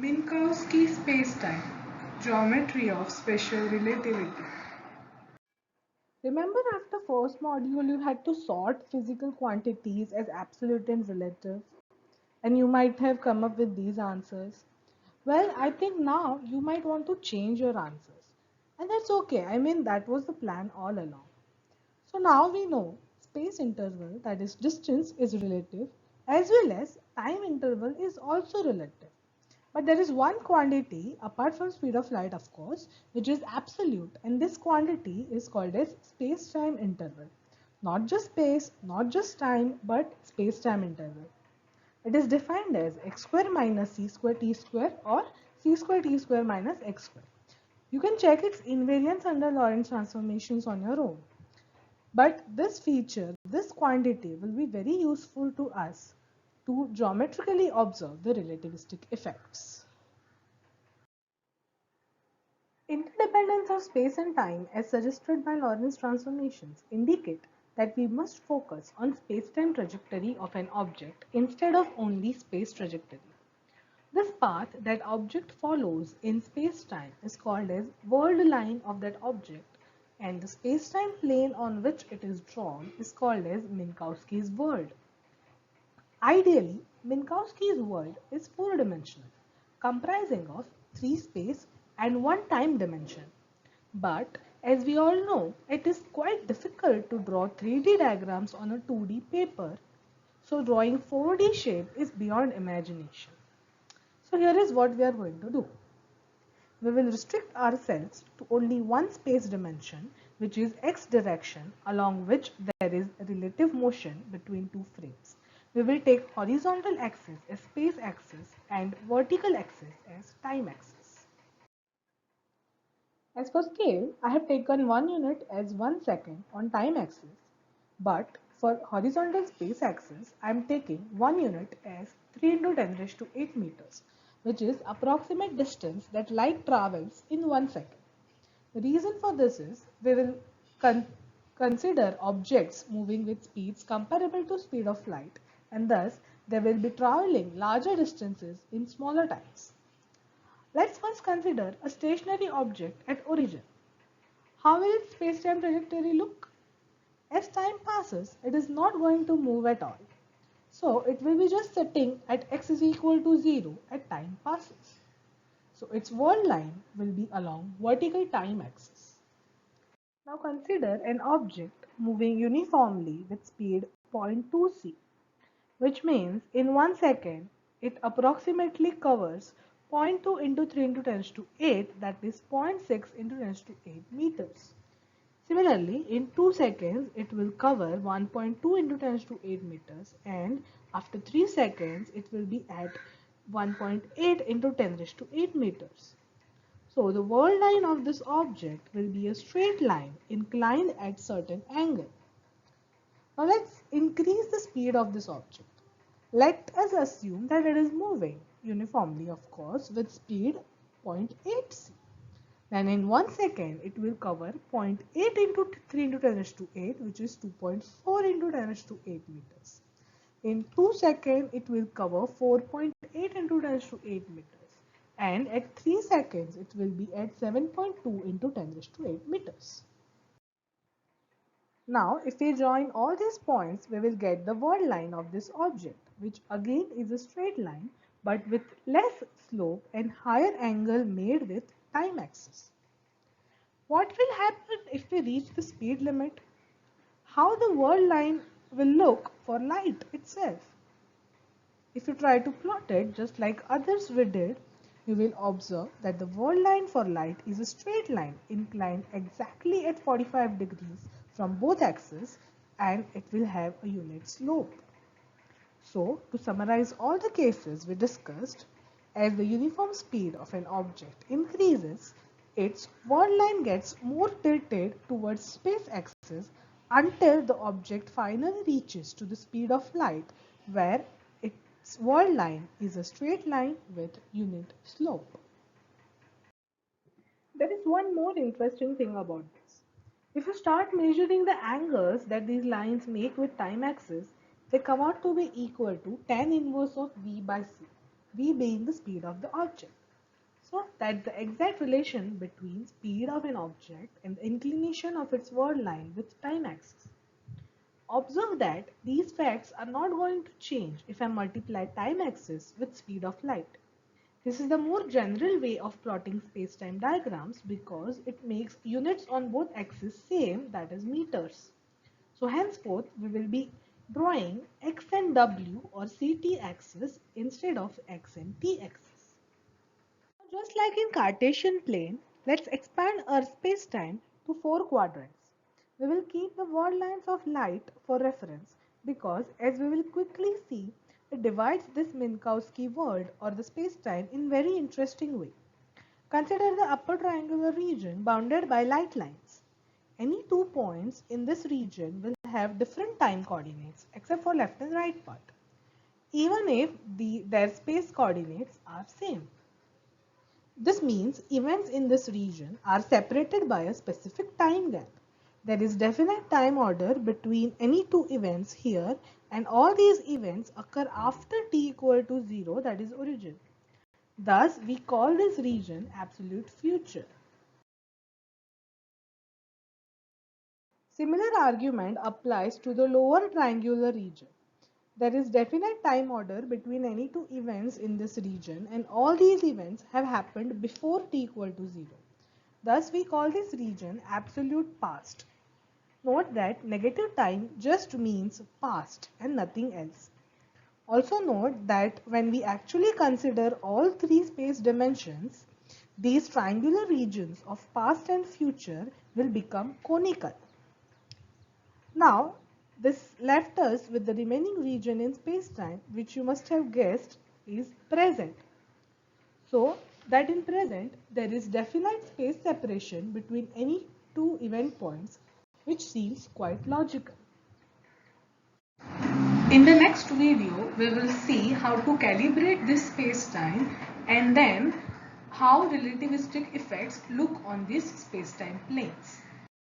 Minkowski spacetime, geometry of special relativity. Remember after first module you had to sort physical quantities as absolute and relative, and you might have come up with these answers. Well, I think now you might want to change your answers. And that's okay. I mean, that was the plan all along. So now we know space interval, that is distance, is relative, as well as time interval is also relative. But there is one quantity apart from speed of light, of course, which is absolute, and this quantity is called as space-time interval. Not just space, not just time, but space-time interval. It is defined as x square minus c square t square or c square t square minus x square. You can check its invariance under Lorentz transformations on your own. But this feature, this quantity will be very useful to us to geometrically observe the relativistic effects. Interdependence of space and time, as suggested by Lorentz transformations, indicate that we must focus on space-time trajectory of an object instead of only space trajectory. This path that object follows in space-time is called as world line of that object, and the space-time plane on which it is drawn is called as Minkowski's world. Ideally, Minkowski's world is four-dimensional, comprising of three space and one time dimension. But as we all know, it is quite difficult to draw 3D diagrams on a 2D paper, so drawing 4D shape is beyond imagination. So here is what we are going to do. We will restrict ourselves to only one space dimension, which is x direction, along which there is relative motion between two frames. We will take horizontal axis as space axis and vertical axis as time axis. As for scale, I have taken 1 unit as 1 second on time axis, but for horizontal space axis, I am taking 1 unit as 3 into 10 raised to 8 meters, which is approximate distance that light travels in 1 second. The reason for this is we will consider objects moving with speeds comparable to speed of light, and thus they will be traveling larger distances in smaller times. Let's first consider a stationary object at origin. How will its space-time trajectory look? As time passes, it is not going to move at all. So it will be just sitting at x is equal to 0 as time passes. So its world line will be along vertical time axis. Now consider an object moving uniformly with speed 0.2c, which means in 1 second it approximately covers zero point 0.2 into 3 into 10 to 8, that is zero point 0.6 into 10 to 8 meters. Similarly, in 2 seconds it will cover 1.2 into 10 to 8 meters, and after 3 seconds it will be at 1.8 into 10 to 8 meters. So the world line of this object will be a straight line inclined at certain angle. Now let's increase the speed of this object. Let us assume that it is moving uniformly, of course, with speed 0.8c. Then in 1 second it will cover 0.8 into 3 into 10 to 8, which is 2.4 into 10 to 8 meters. In 2 seconds it will cover 4.8 into 10 to 8 meters, and at 3 seconds it will be at 7.2 into 10 to 8 meters. Now if we join all these points, we will get the world line of this object, which again is a straight line but with less slope and higher angle made with time axis. What will happen if we reach the speed limit? How the world line will look for light itself? If you try to plot it just like others we did, you will observe that the world line for light is a straight line inclined exactly at 45 degrees from both axes, and it will have a unit slope. So, to summarize all the cases we discussed, as the uniform speed of an object increases, its world line gets more tilted towards space axis until the object finally reaches to the speed of light, where its world line is a straight line with unit slope. There is one more interesting thing about this. If you start measuring the angles that these lines make with time axis, they come out to be equal to tan inverse of V by C. v being the speed of the object. So that the exact relation between speed of an object and the inclination of its world line with time axis. Observe that these facts are not going to change if I multiply time axis with speed of light. This is the more general way of plotting space-time diagrams because it makes units on both axes same, that is meters. So henceforth we will be drawing x and w or ct axis instead of x and t axis. Just like in Cartesian plane, let's expand our space-time to 4 quadrants. We will keep the world lines of light for reference because, as we will quickly see, it divides this Minkowski world or the space-time in very interesting way. Consider the upper triangular region bounded by light lines. Any 2 points in this region will have different time coordinates except for left and right part, even if their space coordinates are same. This means events in this region are separated by a specific time gap. There is definite time order between any two events here, and all these events occur after t equal to 0, that is origin. Thus, we call this region absolute future. Similar argument applies to the lower triangular region. There is definite time order between any two events in this region, and all these events have happened before t equal to 0. Thus, we call this region absolute past. Note that negative time just means past and nothing else. Also note that when we actually consider all three space dimensions, these triangular regions of past and future will become conical. Now, this left us with the remaining region in space-time, which you must have guessed is present. So, that in present, there is definite space separation between any two event points, which seems quite logical. In the next video, we will see how to calibrate this space-time and then how relativistic effects look on these space-time planes.